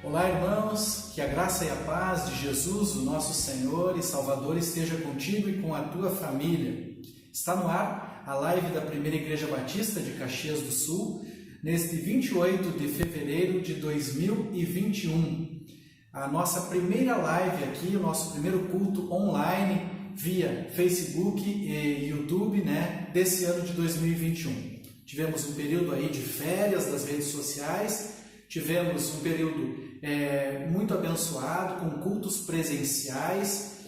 Olá, irmãos, que a graça e a paz de Jesus, o nosso Senhor e Salvador, esteja contigo e com a tua família. Está no ar a live da Primeira Igreja Batista de Caxias do Sul, neste 28 de fevereiro de 2021. A nossa primeira live aqui, o nosso primeiro culto online via Facebook e YouTube, desse ano de 2021. Tivemos um período aí de férias das redes sociais, tivemos um período muito abençoado, com cultos presenciais,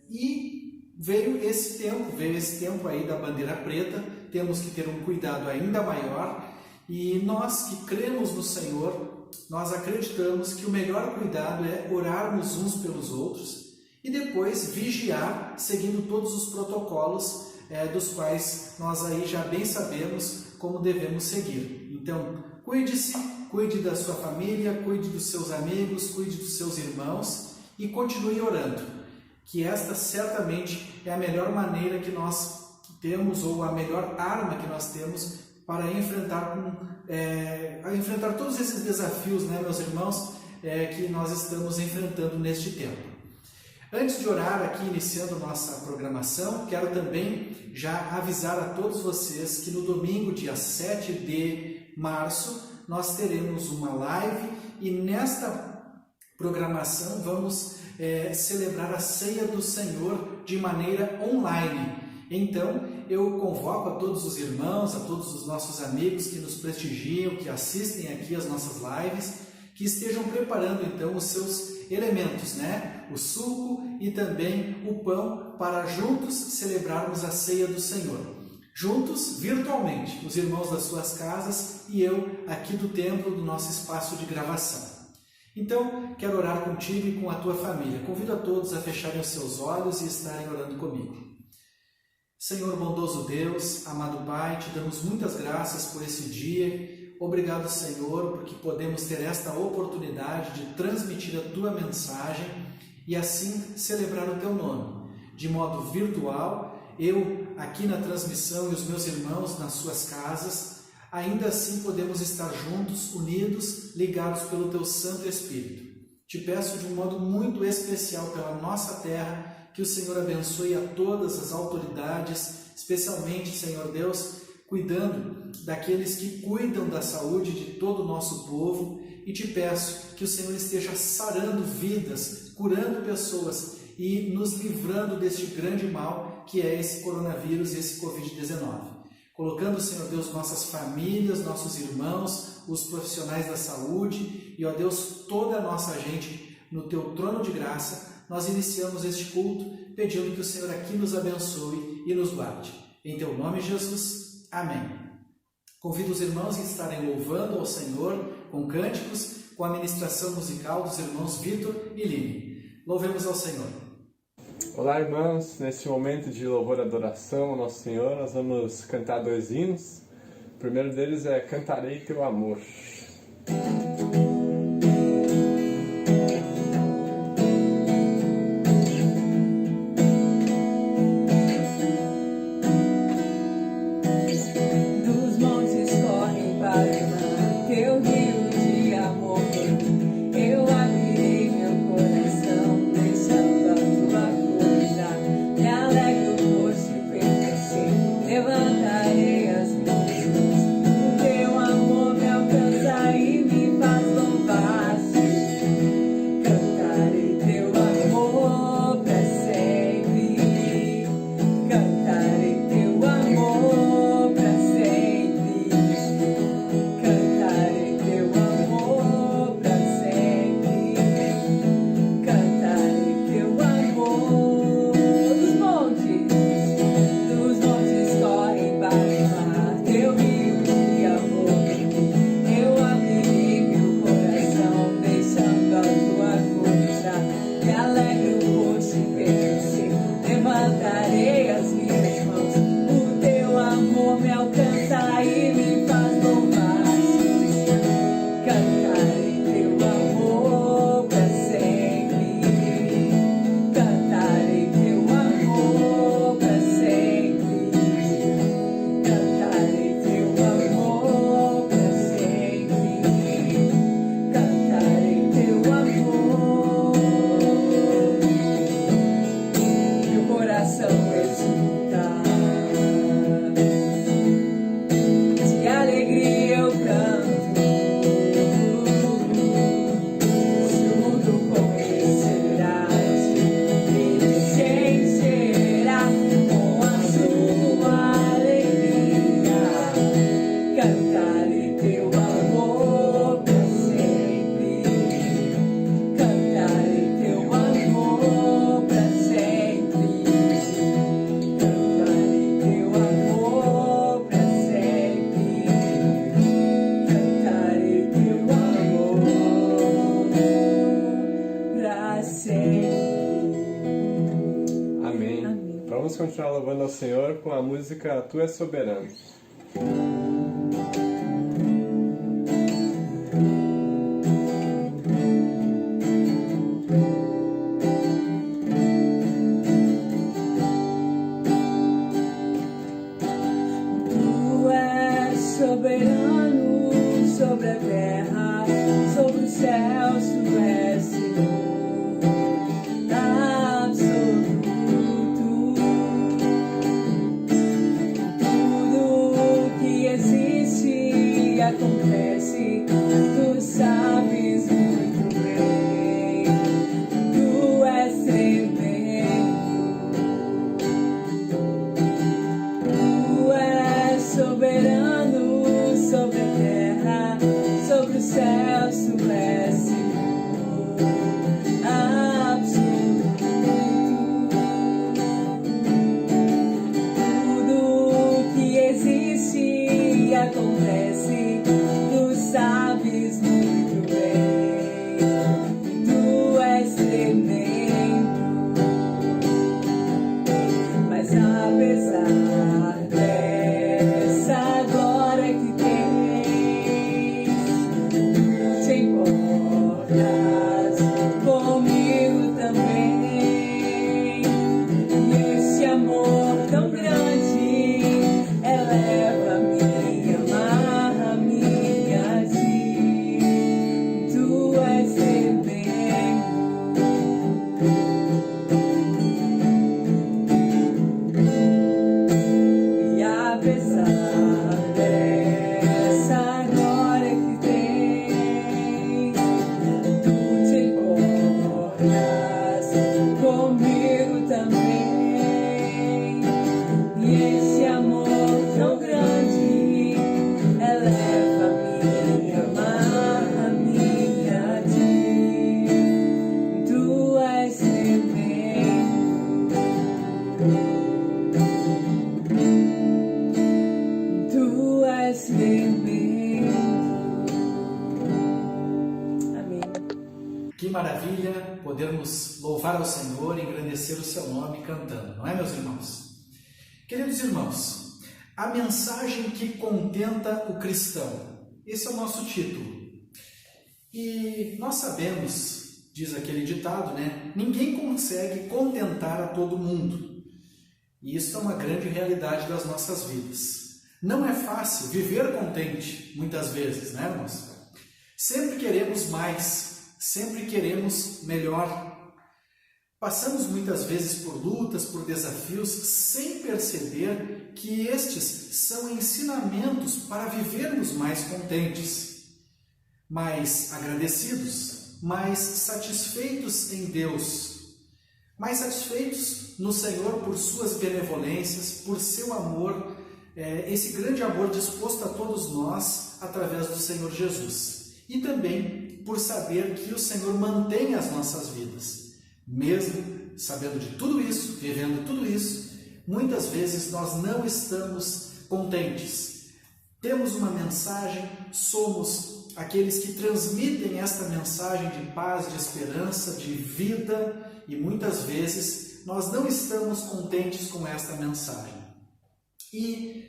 e veio esse tempo aí da bandeira preta. Temos que ter um cuidado ainda maior, e nós que cremos no Senhor, nós acreditamos que o melhor cuidado é orarmos uns pelos outros e depois vigiar, seguindo todos os protocolos dos quais nós aí já bem sabemos como devemos seguir. Então, cuide-se, cuide da sua família, cuide dos seus amigos, cuide dos seus irmãos e continue orando, que esta certamente é a melhor maneira que nós temos, ou a melhor arma que nós temos para enfrentar todos esses desafios, meus irmãos, que nós estamos enfrentando neste tempo. Antes de orar aqui, iniciando nossa programação, quero também já avisar a todos vocês que no domingo, dia 7 de março, nós teremos uma live e nesta programação vamos celebrar a Ceia do Senhor de maneira online. Então, eu convoco a todos os irmãos, a todos os nossos amigos que nos prestigiam, que assistem aqui as nossas lives, que estejam preparando então os seus elementos, o suco e também o pão, para juntos celebrarmos a Ceia do Senhor. Juntos, virtualmente, os irmãos das suas casas e eu aqui do templo, do nosso espaço de gravação. Então, quero orar contigo e com a tua família. Convido a todos a fecharem os seus olhos e estarem orando comigo. Senhor bondoso Deus, amado Pai, te damos muitas graças por esse dia. Obrigado, Senhor, porque podemos ter esta oportunidade de transmitir a tua mensagem e assim celebrar o teu nome. De modo virtual, eu aqui na transmissão e os meus irmãos nas suas casas, ainda assim podemos estar juntos, unidos, ligados pelo teu Santo Espírito. Te peço de um modo muito especial pela nossa terra, que o Senhor abençoe a todas as autoridades, especialmente, Senhor Deus, cuidando daqueles que cuidam da saúde de todo o nosso povo, e te peço que o Senhor esteja sarando vidas, curando pessoas e nos livrando deste grande mal que é esse coronavírus e esse Covid-19. Colocando, Senhor Deus, nossas famílias, nossos irmãos, os profissionais da saúde e, ó Deus, toda a nossa gente no teu trono de graça, nós iniciamos este culto pedindo que o Senhor aqui nos abençoe e nos guarde. Em teu nome, Jesus. Amém. Convido os irmãos a estarem louvando ao Senhor com cânticos, com a ministração musical dos irmãos Vitor e Lili. Louvemos ao Senhor. Olá, irmãos. Neste momento de louvor e adoração ao nosso Senhor, nós vamos cantar 2 hinos. O primeiro deles é Cantarei Teu Amor. Levantarei as mãos, o teu amor me alcançará. vamos continuar louvando ao Senhor com a música Tu és Soberano. Tu és soberano sobre a terra, sobre os céus, tu és Senhor. Acontece, tu sabes muito bem, tu és tremendo, tu és soberano sobre a terra, sobre os céus, tu és Senhor absoluto. Tudo que existe acontece, tu sabes muito bem, tu és tremendo, mas apesar dessa glória que tens, tu te importas comigo também, e esse amor tão grande eleva a minha comigo também, e esse amor tão grande eleva a minha a ti, tu és tremendo, tu és tremendo. Amém. Que maravilha podermos louvar ao Senhor e engrandecer o seu nome cantando, não é, meus irmãos? Queridos irmãos, a mensagem que contenta o cristão, esse é o nosso título. E nós sabemos, diz aquele ditado, né? Ninguém consegue contentar a todo mundo. E isso é uma grande realidade das nossas vidas. Não é fácil viver contente, muitas vezes, né, irmãos? Sempre queremos mais, sempre queremos melhor. Passamos muitas vezes por lutas, por desafios, sem perceber que estes são ensinamentos para vivermos mais contentes, mais agradecidos, mais satisfeitos em Deus, mais satisfeitos no Senhor por suas benevolências, por seu amor, esse grande amor disposto a todos nós através do Senhor Jesus. E também por saber que o Senhor mantém as nossas vidas. Mesmo sabendo de tudo isso, vivendo tudo isso, muitas vezes nós não estamos contentes. Temos uma mensagem, somos aqueles que transmitem esta mensagem de paz, de esperança, de vida, e muitas vezes nós não estamos contentes com esta mensagem. E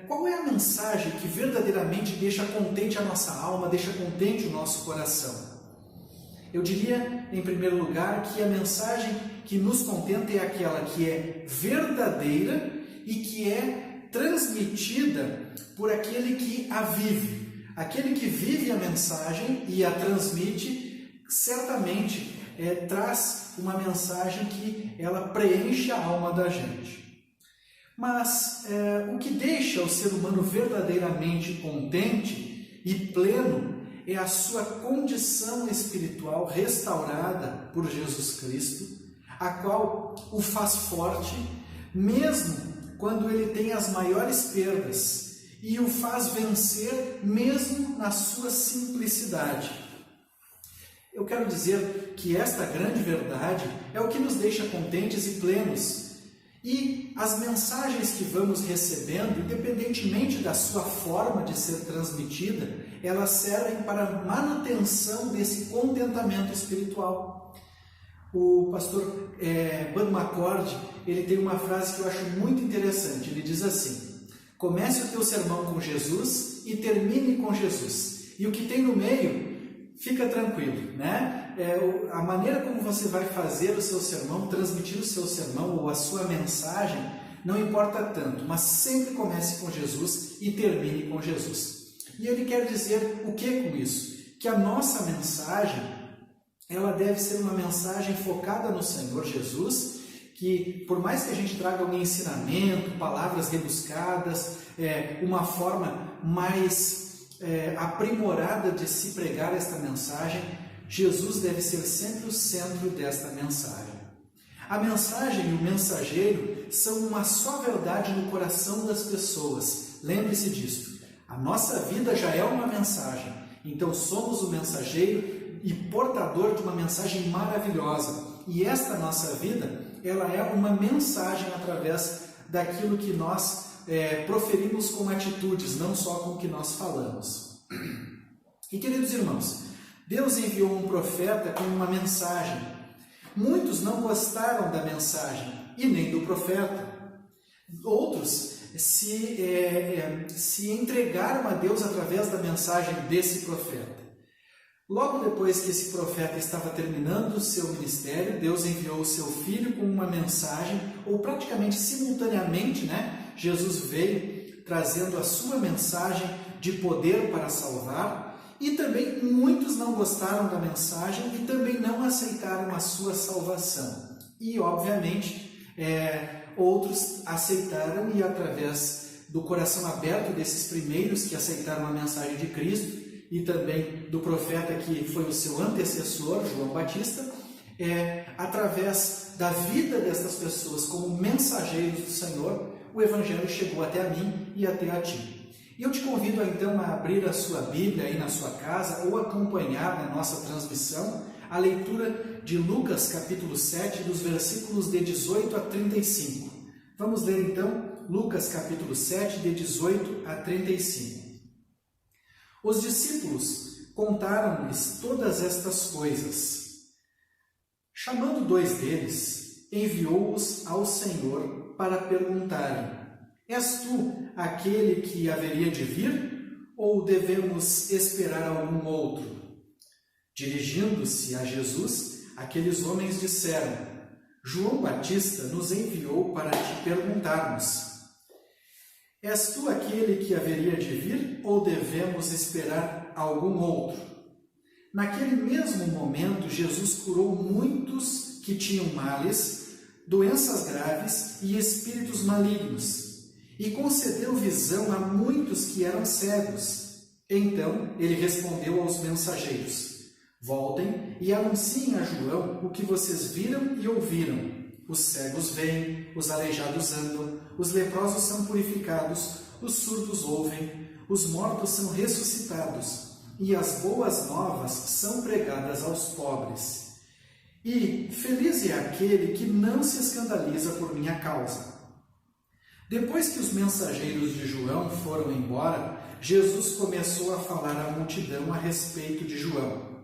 qual é a mensagem que verdadeiramente deixa contente a nossa alma, deixa contente o nosso coração? Eu diria, em primeiro lugar, que a mensagem que nos contenta é aquela que é verdadeira e que é transmitida por aquele que a vive. Aquele que vive a mensagem e a transmite, certamente traz uma mensagem que ela preenche a alma da gente. Mas o que deixa o ser humano verdadeiramente contente e pleno é a sua condição espiritual restaurada por Jesus Cristo, a qual o faz forte, mesmo quando ele tem as maiores perdas, e o faz vencer mesmo na sua simplicidade. Eu quero dizer que esta grande verdade é o que nos deixa contentes e plenos. E as mensagens que vamos recebendo, independentemente da sua forma de ser transmitida, elas servem para a manutenção desse contentamento espiritual. O pastor Bud McCord, ele tem uma frase que eu acho muito interessante. Ele diz assim: comece o teu sermão com Jesus e termine com Jesus. E o que tem no meio, fica tranquilo, né? A maneira como você vai fazer o seu sermão, transmitir o seu sermão ou a sua mensagem, não importa tanto, mas sempre comece com Jesus e termine com Jesus. E ele quer dizer o que com isso? Que a nossa mensagem, ela deve ser uma mensagem focada no Senhor Jesus, que por mais que a gente traga um ensinamento, palavras rebuscadas, uma forma mais aprimorada de se pregar esta mensagem, Jesus deve ser sempre o centro desta mensagem. A mensagem e o mensageiro são uma só verdade no coração das pessoas. Lembre-se disso. A nossa vida já é uma mensagem, então somos o mensageiro e portador de uma mensagem maravilhosa. E esta nossa vida, ela é uma mensagem através daquilo que nós proferimos com atitudes, não só com o que nós falamos. E queridos irmãos, Deus enviou um profeta com uma mensagem. Muitos não gostaram da mensagem e nem do profeta. Outros se entregaram a Deus através da mensagem desse profeta. Logo depois que esse profeta estava terminando o seu ministério, Deus enviou o seu filho com uma mensagem, ou praticamente simultaneamente, né? Jesus veio trazendo a sua mensagem de poder para salvar, e também muitos não gostaram da mensagem e também não aceitaram a sua salvação. E, obviamente, outros aceitaram, e através do coração aberto desses primeiros que aceitaram a mensagem de Cristo, e também do profeta que foi o seu antecessor, João Batista, através da vida dessas pessoas como mensageiros do Senhor, o Evangelho chegou até a mim e até a ti. E eu te convido então a abrir a sua Bíblia aí na sua casa ou acompanhar na nossa transmissão a leitura de Lucas capítulo 7, dos versículos de 18 a 35. Vamos ler então Lucas capítulo 7, de 18 a 35. Os discípulos contaram-lhes todas estas coisas. Chamando 2 deles, enviou-os ao Senhor para perguntarem: és tu aquele que haveria de vir, ou devemos esperar algum outro? Dirigindo-se a Jesus, aqueles homens disseram: João Batista nos enviou para te perguntarmos: és tu aquele que haveria de vir, ou devemos esperar algum outro? Naquele mesmo momento, Jesus curou muitos que tinham males, doenças graves e espíritos malignos, e concedeu visão a muitos que eram cegos. Então ele respondeu aos mensageiros: voltem e anunciem a João o que vocês viram e ouviram. Os cegos veem, os aleijados andam, os leprosos são purificados, os surdos ouvem, os mortos são ressuscitados, e as boas novas são pregadas aos pobres. E feliz é aquele que não se escandaliza por minha causa. Depois que os mensageiros de João foram embora, Jesus começou a falar à multidão a respeito de João.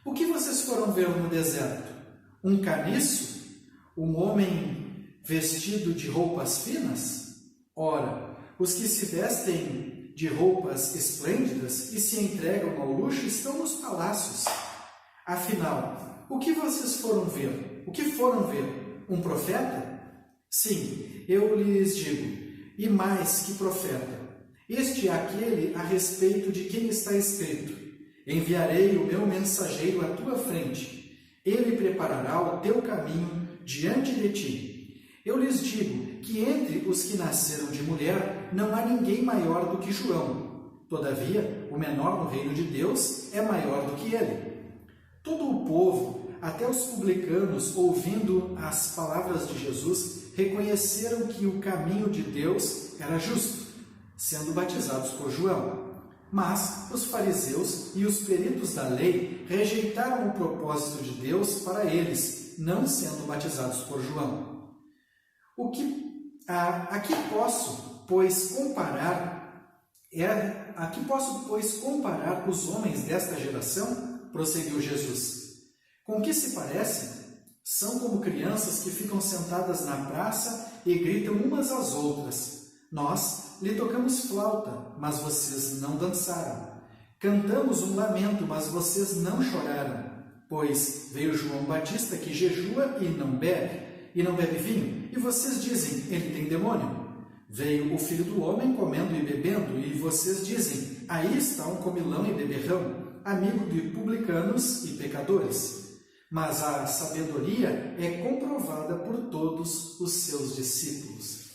O que vocês foram ver no deserto? Um caniço? Um homem vestido de roupas finas? Ora, os que se vestem de roupas esplêndidas e se entregam ao luxo estão nos palácios. Afinal, o que vocês foram ver? O que foram ver? Um profeta? Sim, eu lhes digo, e mais que profeta. Este é aquele a respeito de quem está escrito: enviarei o meu mensageiro à tua frente. Ele preparará o teu caminho diante de ti. Eu lhes digo que entre os que nasceram de mulher não há ninguém maior do que João. Todavia, o menor no reino de Deus é maior do que ele. Todo o povo, até os publicanos, ouvindo as palavras de Jesus, reconheceram que o caminho de Deus era justo, sendo batizados por João. Mas os fariseus e os peritos da lei rejeitaram o propósito de Deus para eles, não sendo batizados por João. Aqui posso, pois, comparar os homens desta geração? Prosseguiu Jesus. Com que se parecem? São como crianças que ficam sentadas na praça e gritam umas às outras. Nós lhe tocamos flauta, mas vocês não dançaram. Cantamos um lamento, mas vocês não choraram. Pois veio João Batista que jejua e não bebe vinho, e vocês dizem, ele tem demônio. Veio o Filho do Homem comendo e bebendo, e vocês dizem, aí está um comilão e beberrão, amigo de publicanos e pecadores. Mas a sabedoria é comprovada por todos os seus discípulos.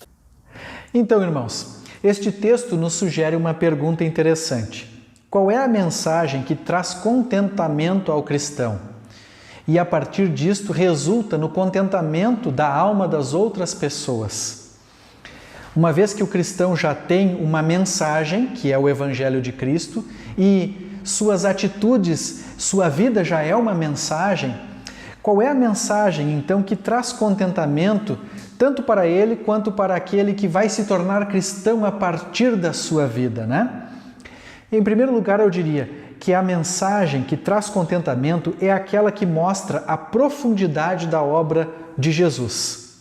Então, irmãos, este texto nos sugere uma pergunta interessante. Qual é a mensagem que traz contentamento ao cristão? E a partir disto resulta no contentamento da alma das outras pessoas. Uma vez que o cristão já tem uma mensagem, que é o Evangelho de Cristo, e suas atitudes, sua vida já é uma mensagem, qual é a mensagem, então, que traz contentamento tanto para ele quanto para aquele que vai se tornar cristão a partir da sua vida, né? Em primeiro lugar, eu diria que a mensagem que traz contentamento é aquela que mostra a profundidade da obra de Jesus.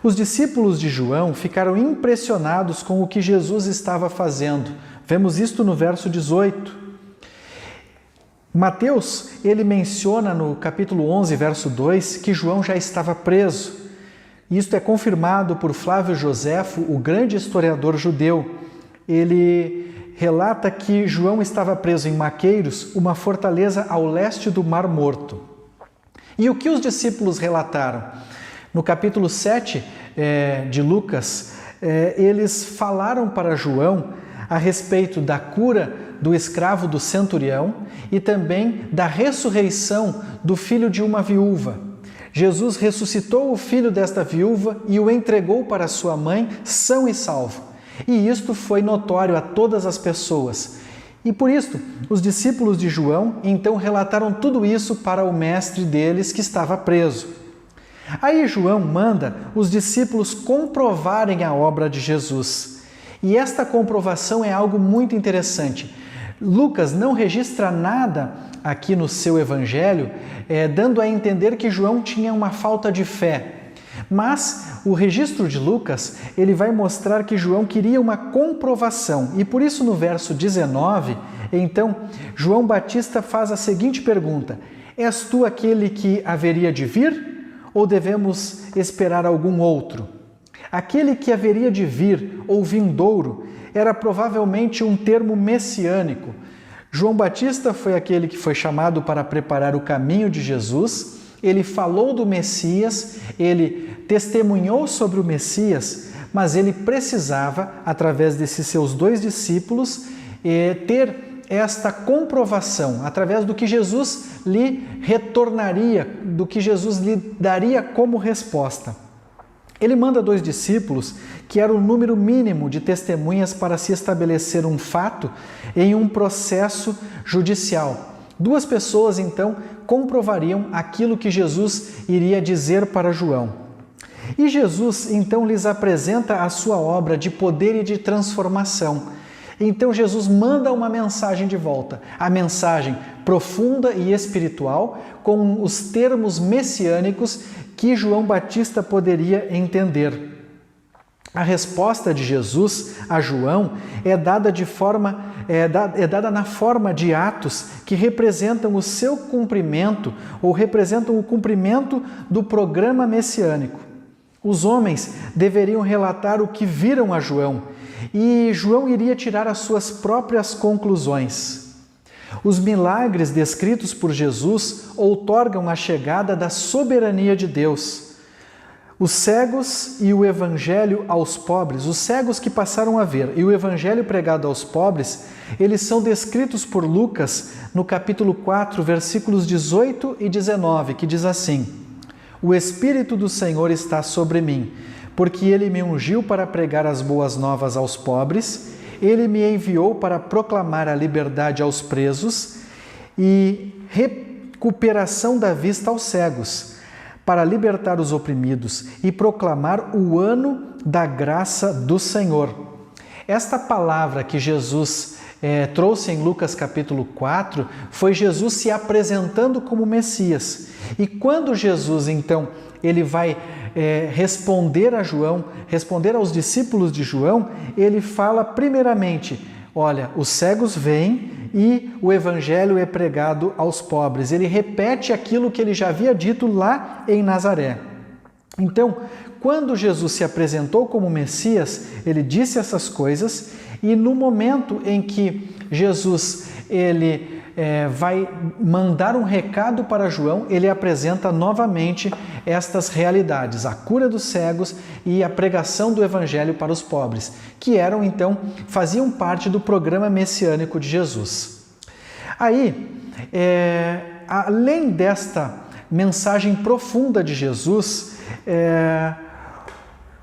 Os discípulos de João ficaram impressionados com o que Jesus estava fazendo. Vemos isto no verso 18. Mateus, ele menciona no capítulo 11, verso 2, que João já estava preso. Isto é confirmado por Flávio Joséfo, o grande historiador judeu. Ele relata que João estava preso em Maqueiros, uma fortaleza ao leste do Mar Morto. E o que os discípulos relataram? No capítulo 7 de Lucas, eles falaram para João a respeito da cura do escravo do centurião e também da ressurreição do filho de uma viúva. Jesus ressuscitou o filho desta viúva e o entregou para sua mãe são e salvo. E isto foi notório a todas as pessoas. E por isto, os discípulos de João então relataram tudo isso para o mestre deles que estava preso. Aí João manda os discípulos comprovarem a obra de Jesus. E esta comprovação é algo muito interessante. Lucas não registra nada aqui no seu evangelho, dando a entender que João tinha uma falta de fé. Mas o registro de Lucas, ele vai mostrar que João queria uma comprovação. E por isso no verso 19, então, João Batista faz a seguinte pergunta: és tu aquele que haveria de vir? Ou devemos esperar algum outro? Aquele que haveria de vir, ou vindouro, era provavelmente um termo messiânico. João Batista foi aquele que foi chamado para preparar o caminho de Jesus. Ele falou do Messias, ele testemunhou sobre o Messias, mas ele precisava, através desses seus 2 discípulos, ter esta comprovação, através do que Jesus lhe retornaria, do que Jesus lhe daria como resposta. Ele manda 2 discípulos, que era o número mínimo de testemunhas para se estabelecer um fato em um processo judicial. 2 pessoas, então, comprovariam aquilo que Jesus iria dizer para João. E Jesus, então, lhes apresenta a sua obra de poder e de transformação. Então, Jesus manda uma mensagem de volta, a mensagem profunda e espiritual, com os termos messiânicos que João Batista poderia entender. A resposta de Jesus a João é dada na forma de atos que representam o seu cumprimento ou representam o cumprimento do programa messiânico. Os homens deveriam relatar o que viram a João e João iria tirar as suas próprias conclusões. Os milagres descritos por Jesus outorgam a chegada da soberania de Deus. Os cegos e o evangelho aos pobres, os cegos que passaram a ver e o evangelho pregado aos pobres, eles são descritos por Lucas no capítulo 4, versículos 18 e 19, que diz assim: o Espírito do Senhor está sobre mim, porque Ele me ungiu para pregar as boas novas aos pobres, Ele me enviou para proclamar a liberdade aos presos e recuperação da vista aos cegos, para libertar os oprimidos e proclamar o ano da graça do Senhor. Esta palavra que Jesus trouxe em Lucas capítulo 4 foi Jesus se apresentando como Messias. E quando Jesus, então, ele vai responder a João, responder aos discípulos de João, ele fala primeiramente, olha, os cegos veem e o evangelho é pregado aos pobres. Ele repete aquilo que ele já havia dito lá em Nazaré. Então, quando Jesus se apresentou como Messias, ele disse essas coisas, e no momento em que Jesus vai mandar um recado para João, ele apresenta novamente estas realidades, a cura dos cegos e a pregação do evangelho para os pobres, que faziam parte do programa messiânico de Jesus. Aí, além desta mensagem profunda de Jesus,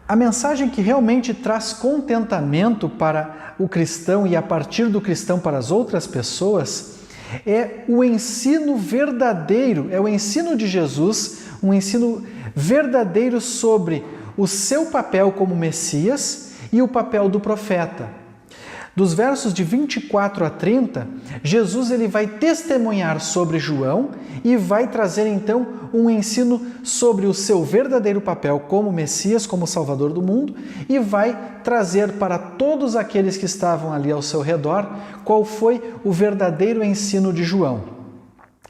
a mensagem que realmente traz contentamento para o cristão e a partir do cristão para as outras pessoas é o ensino verdadeiro, é o ensino de Jesus, um ensino verdadeiro sobre o seu papel como Messias e o papel do profeta. Dos versos de 24 a 30, Jesus ele vai testemunhar sobre João e vai trazer então um ensino sobre o seu verdadeiro papel como Messias, como Salvador do mundo, e vai trazer para todos aqueles que estavam ali ao seu redor qual foi o verdadeiro ensino de João.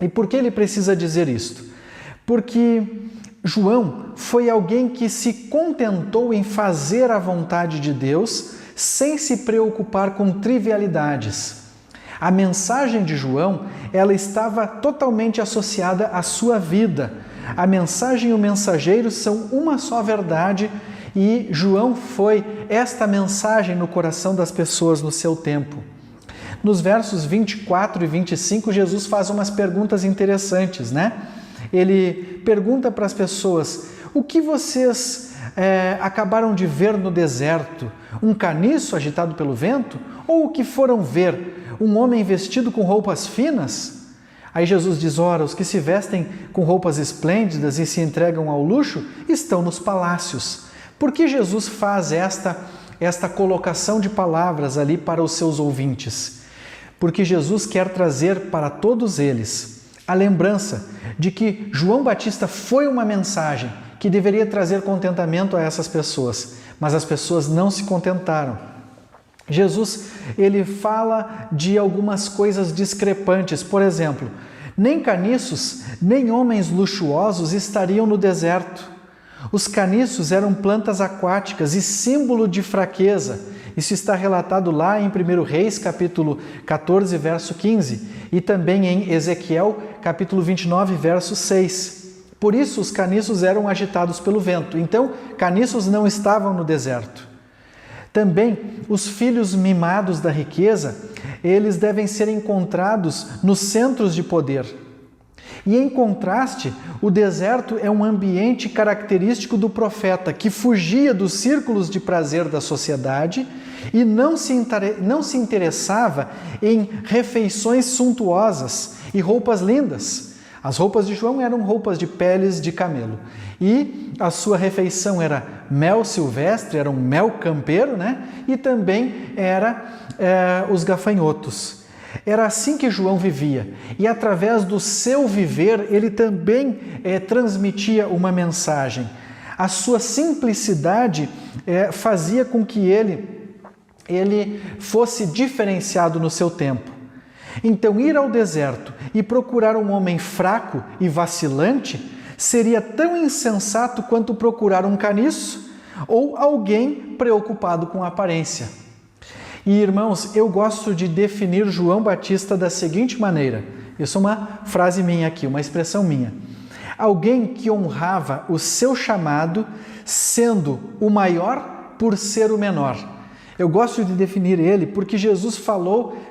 E por que ele precisa dizer isto? Porque João foi alguém que se contentou em fazer a vontade de Deus sem se preocupar com trivialidades. A mensagem de João, ela estava totalmente associada à sua vida. A mensagem e o mensageiro são uma só verdade e João foi esta mensagem no coração das pessoas no seu tempo. Nos versos 24 e 25, Jesus faz umas perguntas interessantes, né? Ele pergunta para as pessoas, o que vocês acabaram de ver no deserto? Um caniço agitado pelo vento? Ou o que foram ver? Um homem vestido com roupas finas? Aí Jesus diz, ora, os que se vestem com roupas esplêndidas e se entregam ao luxo estão nos palácios. Por que Jesus faz esta colocação de palavras ali para os seus ouvintes? Porque Jesus quer trazer para todos eles a lembrança de que João Batista foi uma mensagem que deveria trazer contentamento a essas pessoas, mas as pessoas não se contentaram. Jesus, ele fala de algumas coisas discrepantes, por exemplo, nem caniços, nem homens luxuosos estariam no deserto. Os caniços eram plantas aquáticas e símbolo de fraqueza. Isso está relatado lá em 1 Reis, capítulo 14, verso 15, e também em Ezequiel, capítulo 29, verso 6. Por isso, os caniços eram agitados pelo vento. Então, caniços não estavam no deserto. Também, os filhos mimados da riqueza, eles devem ser encontrados nos centros de poder. E, em contraste, o deserto é um ambiente característico do profeta, que fugia dos círculos de prazer da sociedade e não se interessava em refeições suntuosas e roupas lindas. As roupas de João eram roupas de peles de camelo. E a sua refeição era mel silvestre, era um mel campeiro, né? E também os gafanhotos. Era assim que João vivia. E através do seu viver, ele também transmitia uma mensagem. A sua simplicidade fazia com que ele fosse diferenciado no seu tempo. Então, ir ao deserto e procurar um homem fraco e vacilante seria tão insensato quanto procurar um caniço ou alguém preocupado com a aparência. E, irmãos, eu gosto de definir João Batista da seguinte maneira. Isso é uma frase minha aqui, uma expressão minha. Alguém que honrava o seu chamado, sendo o maior por ser o menor. Eu gosto de definir ele porque Jesus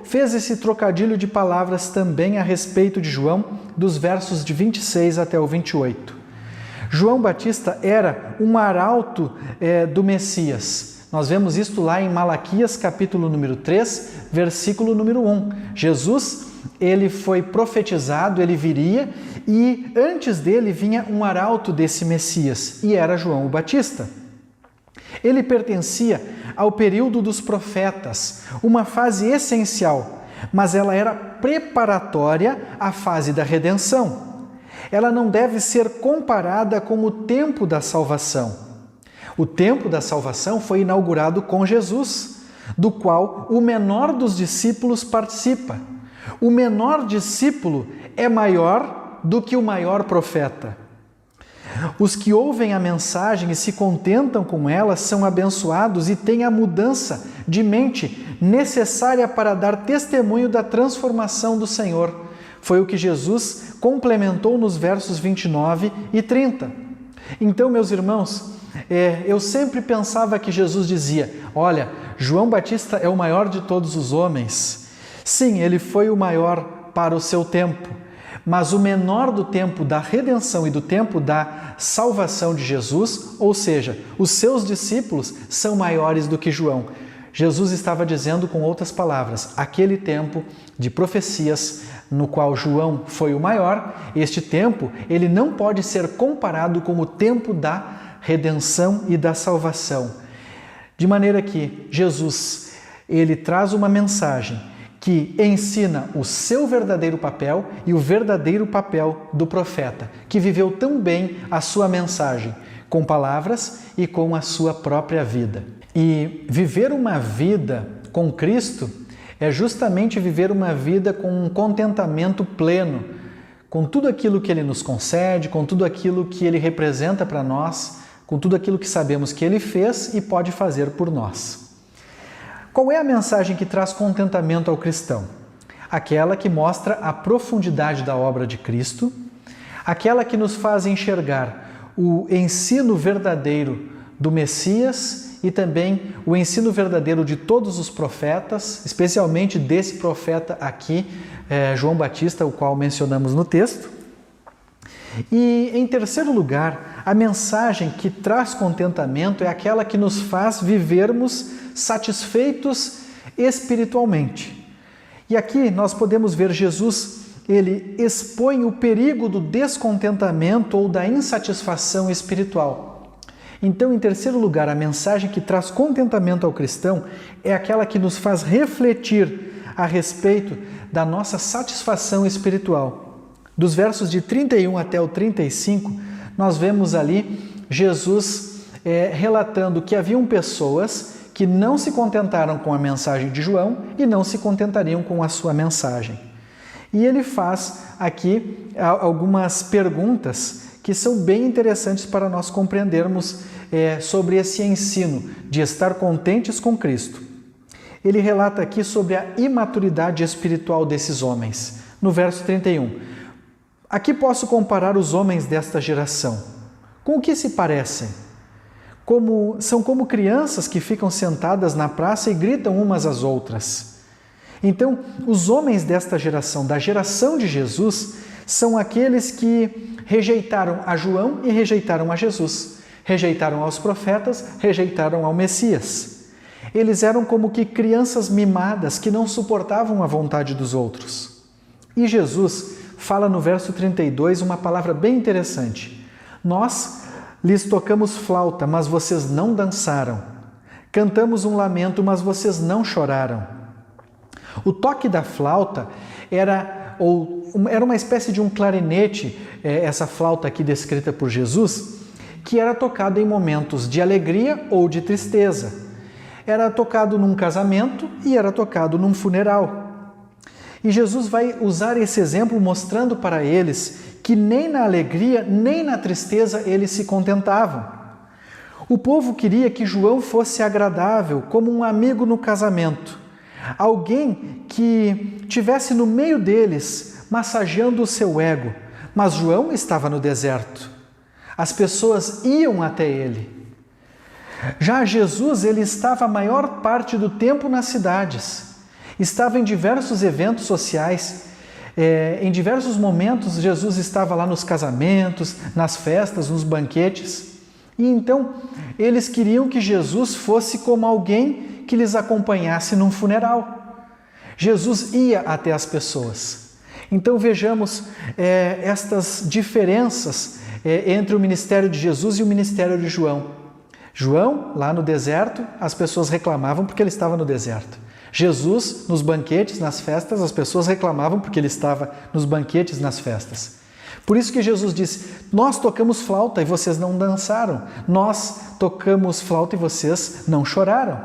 fez esse trocadilho de palavras também a respeito de João, dos versos de 26 até o 28. João Batista era um arauto do Messias. Nós vemos isto lá em Malaquias, capítulo número 3, versículo número 1. Jesus, ele foi profetizado, ele viria, e antes dele vinha um arauto desse Messias, e era João o Batista. Ele pertencia ao período dos profetas, uma fase essencial, mas ela era preparatória à fase da redenção. Ela não deve ser comparada com o tempo da salvação. O tempo da salvação foi inaugurado com Jesus, do qual o menor dos discípulos participa. O menor discípulo é maior do que o maior profeta. Os que ouvem a mensagem e se contentam com ela são abençoados e têm a mudança de mente necessária para dar testemunho da transformação do Senhor. Foi o que Jesus complementou nos versos 29 e 30. Então, meus irmãos, eu sempre pensava que Jesus dizia: olha, João Batista é o maior de todos os homens. Sim, ele foi o maior para o seu tempo, mas o menor do tempo da redenção e do tempo da salvação de Jesus, ou seja, os seus discípulos são maiores do que João. Jesus estava dizendo, com outras palavras, aquele tempo de profecias no qual João foi o maior, este tempo ele não pode ser comparado com o tempo da redenção e da salvação. De maneira que Jesus, ele traz uma mensagem que ensina o seu verdadeiro papel e o verdadeiro papel do profeta, que viveu tão bem a sua mensagem, com palavras e com a sua própria vida. E viver uma vida com Cristo é justamente viver uma vida com um contentamento pleno, com tudo aquilo que Ele nos concede, com tudo aquilo que Ele representa para nós, com tudo aquilo que sabemos que Ele fez e pode fazer por nós. Qual é a mensagem que traz contentamento ao cristão? Aquela que mostra a profundidade da obra de Cristo, aquela que nos faz enxergar o ensino verdadeiro do Messias e também o ensino verdadeiro de todos os profetas, especialmente desse profeta aqui, João Batista, o qual mencionamos no texto. E, em terceiro lugar, a mensagem que traz contentamento é aquela que nos faz vivermos satisfeitos espiritualmente. E aqui nós podemos ver Jesus, ele expõe o perigo do descontentamento ou da insatisfação espiritual. Então, em terceiro lugar, a mensagem que traz contentamento ao cristão é aquela que nos faz refletir a respeito da nossa satisfação espiritual. Dos versos de 31 até o 35, nós vemos ali Jesus relatando que haviam pessoas que não se contentaram com a mensagem de João e não se contentariam com a sua mensagem. E ele faz aqui algumas perguntas que são bem interessantes para nós compreendermos sobre esse ensino de estar contentes com Cristo. Ele relata aqui sobre a imaturidade espiritual desses homens. No verso 31, aqui posso comparar os homens desta geração. Com o que se parecem? São como crianças que ficam sentadas na praça e gritam umas às outras. Então, os homens desta geração, da geração de Jesus, são aqueles que rejeitaram a João e rejeitaram a Jesus. Rejeitaram aos profetas, rejeitaram ao Messias. Eles eram como que crianças mimadas que não suportavam a vontade dos outros. E Jesus fala no verso 32 uma palavra bem interessante. Nós lhes tocamos flauta, mas vocês não dançaram. Cantamos um lamento, mas vocês não choraram. O toque da flauta era uma espécie de um clarinete, essa flauta aqui descrita por Jesus, que era tocado em momentos de alegria ou de tristeza. Era tocado num casamento e era tocado num funeral. E Jesus vai usar esse exemplo mostrando para eles que nem na alegria nem na tristeza eles se contentavam. O povo queria que João fosse agradável, como um amigo no casamento. Alguém que tivesse no meio deles, massageando o seu ego. Mas João estava no deserto. As pessoas iam até ele. Já Jesus, ele estava a maior parte do tempo nas cidades. Estava em diversos eventos sociais. Em diversos momentos, Jesus estava lá nos casamentos, nas festas, nos banquetes. E então, eles queriam que Jesus fosse como alguém que lhes acompanhasse num funeral. Jesus ia até as pessoas. Então, vejamos estas diferenças entre o ministério de Jesus e o ministério de João. João, lá no deserto, as pessoas reclamavam porque ele estava no deserto. Jesus, nos banquetes, nas festas, as pessoas reclamavam porque ele estava nos banquetes, nas festas. Por isso que Jesus disse: nós tocamos flauta e vocês não dançaram. Nós tocamos flauta e vocês não choraram.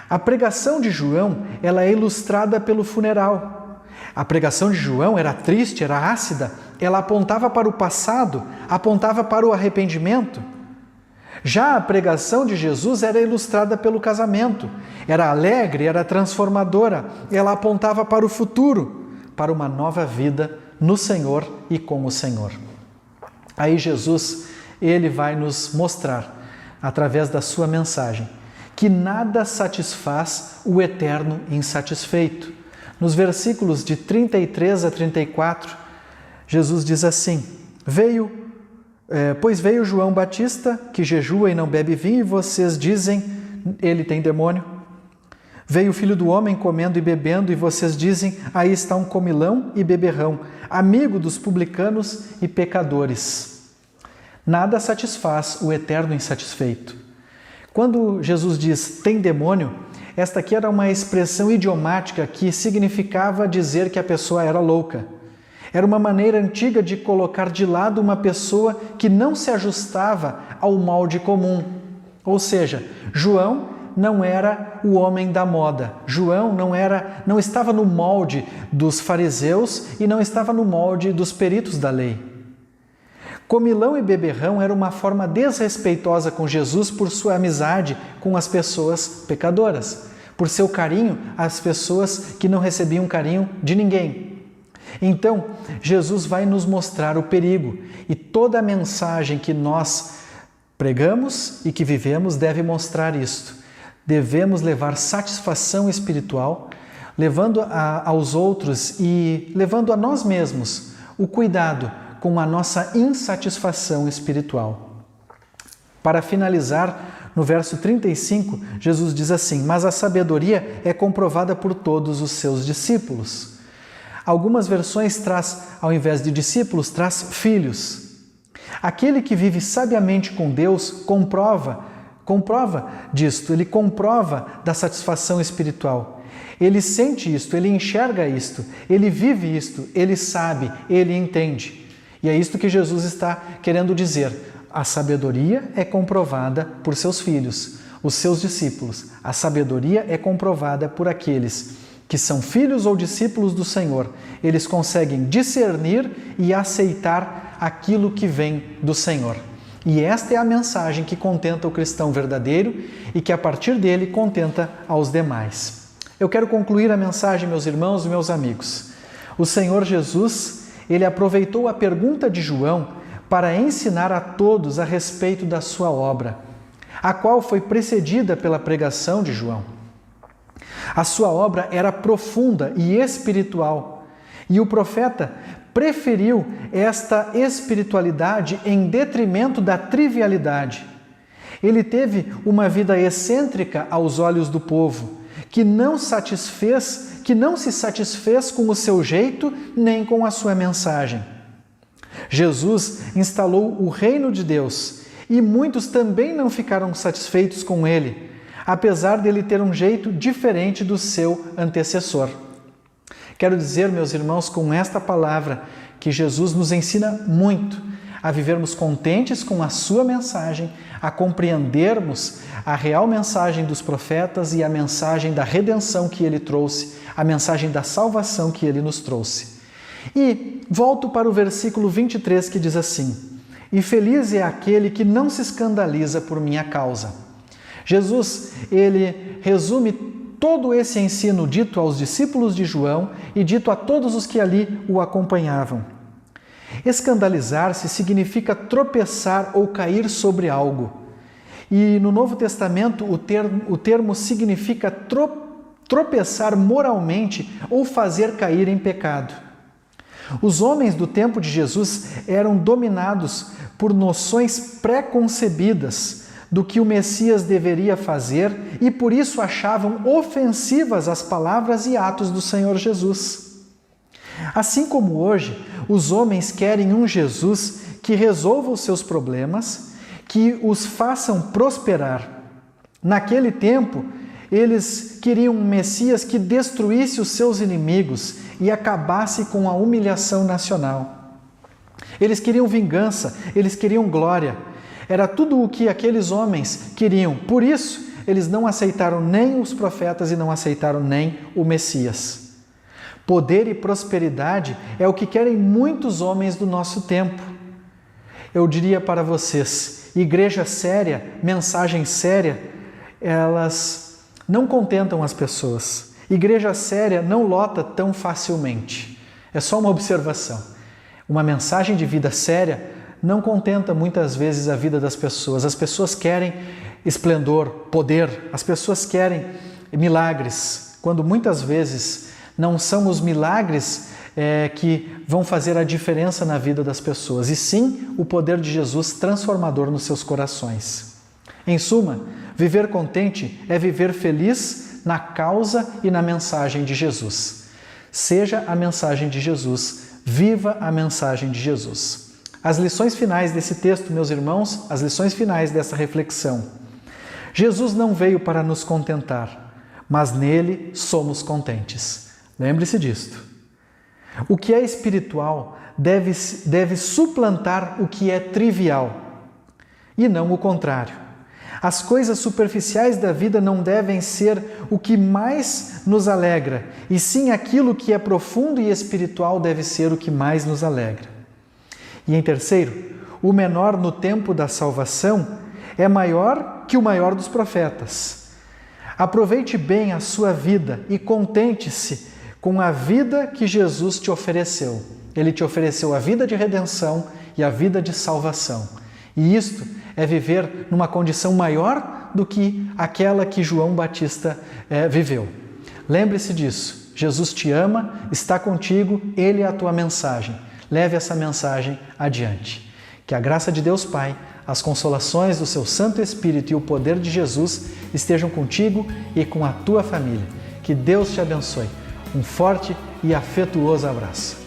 A pregação de João, ela é ilustrada pelo funeral. A pregação de João era triste, era ácida. Ela apontava para o passado, apontava para o arrependimento. Já a pregação de Jesus era ilustrada pelo casamento. Era alegre, era transformadora. Ela apontava para o futuro, para uma nova vida no Senhor e com o Senhor. Aí Jesus, ele vai nos mostrar, através da sua mensagem, que nada satisfaz o eterno insatisfeito. Nos versículos de 33 a 34, Jesus diz assim: Pois veio João Batista, que jejua e não bebe vinho, e vocês dizem, ele tem demônio. Veio o Filho do Homem comendo e bebendo, e vocês dizem, aí está um comilão e beberrão, amigo dos publicanos e pecadores. Nada satisfaz o eterno insatisfeito. Quando Jesus diz, tem demônio, esta aqui era uma expressão idiomática que significava dizer que a pessoa era louca. Era uma maneira antiga de colocar de lado uma pessoa que não se ajustava ao molde comum. Ou seja, João não era o homem da moda. João não estava no molde dos fariseus e não estava no molde dos peritos da lei. Comilão e beberrão era uma forma desrespeitosa com Jesus por sua amizade com as pessoas pecadoras, por seu carinho às pessoas que não recebiam carinho de ninguém. Então, Jesus vai nos mostrar o perigo, e toda a mensagem que nós pregamos e que vivemos deve mostrar isto. Devemos levar satisfação espiritual, levando aos outros e levando a nós mesmos o cuidado com a nossa insatisfação espiritual. Para finalizar, no verso 35, Jesus diz assim: mas a sabedoria é comprovada por todos os seus discípulos. Algumas versões traz, ao invés de discípulos, traz filhos. Aquele que vive sabiamente com Deus comprova disto, ele comprova da satisfação espiritual. Ele sente isto, ele enxerga isto, ele vive isto, ele sabe, ele entende. E é isto que Jesus está querendo dizer. A sabedoria é comprovada por seus filhos, os seus discípulos. A sabedoria é comprovada por aqueles que são filhos ou discípulos do Senhor. Eles conseguem discernir e aceitar aquilo que vem do Senhor. E esta é a mensagem que contenta o cristão verdadeiro e que a partir dele contenta aos demais. Eu quero concluir a mensagem, meus irmãos e meus amigos. O Senhor Jesus, ele aproveitou a pergunta de João para ensinar a todos a respeito da sua obra, a qual foi precedida pela pregação de João. A sua obra era profunda e espiritual, e o profeta preferiu esta espiritualidade em detrimento da trivialidade. Ele teve uma vida excêntrica aos olhos do povo, que não se satisfez com o seu jeito nem com a sua mensagem. Jesus instalou o reino de Deus e muitos também não ficaram satisfeitos com ele, apesar dele ter um jeito diferente do seu antecessor. Quero dizer, meus irmãos, com esta palavra, que Jesus nos ensina muito a vivermos contentes com a sua mensagem, a compreendermos a real mensagem dos profetas e a mensagem da redenção que ele trouxe, a mensagem da salvação que ele nos trouxe. E volto para o versículo 23 que diz assim: e feliz é aquele que não se escandaliza por minha causa. Jesus, ele resume todo esse ensino dito aos discípulos de João e dito a todos os que ali o acompanhavam. Escandalizar-se significa tropeçar ou cair sobre algo. E no Novo Testamento o termo significa tropeçar moralmente ou fazer cair em pecado. Os homens do tempo de Jesus eram dominados por noções pré-concebidas do que o Messias deveria fazer e por isso achavam ofensivas as palavras e atos do Senhor Jesus. Assim como hoje, os homens querem um Jesus que resolva os seus problemas, que os façam prosperar. Naquele tempo, eles queriam um Messias que destruísse os seus inimigos e acabasse com a humilhação nacional. Eles queriam vingança, eles queriam glória. Era tudo o que aqueles homens queriam. Por isso, eles não aceitaram nem os profetas e não aceitaram nem o Messias. Poder e prosperidade é o que querem muitos homens do nosso tempo. Eu diria para vocês, igreja séria, mensagem séria, elas não contentam as pessoas. Igreja séria não lota tão facilmente. É só uma observação. Uma mensagem de vida séria não contenta muitas vezes a vida das pessoas. As pessoas querem esplendor, poder, as pessoas querem milagres, quando muitas vezes não são os milagres que vão fazer a diferença na vida das pessoas, e sim o poder de Jesus transformador nos seus corações. Em suma, viver contente é viver feliz na causa e na mensagem de Jesus. Seja a mensagem de Jesus, viva a mensagem de Jesus. As lições finais desse texto, meus irmãos, as lições finais dessa reflexão. Jesus não veio para nos contentar, mas nele somos contentes. Lembre-se disto. O que é espiritual deve suplantar o que é trivial, e não o contrário. As coisas superficiais da vida não devem ser o que mais nos alegra, e sim aquilo que é profundo e espiritual deve ser o que mais nos alegra. E em terceiro, o menor no tempo da salvação é maior que o maior dos profetas. Aproveite bem a sua vida e contente-se com a vida que Jesus te ofereceu. Ele te ofereceu a vida de redenção e a vida de salvação. E isto é viver numa condição maior do que aquela que João Batista viveu. Lembre-se disso. Jesus te ama, está contigo, Ele é a tua mensagem. Leve essa mensagem adiante. Que a graça de Deus Pai, as consolações do seu Santo Espírito e o poder de Jesus estejam contigo e com a tua família. Que Deus te abençoe. Um forte e afetuoso abraço.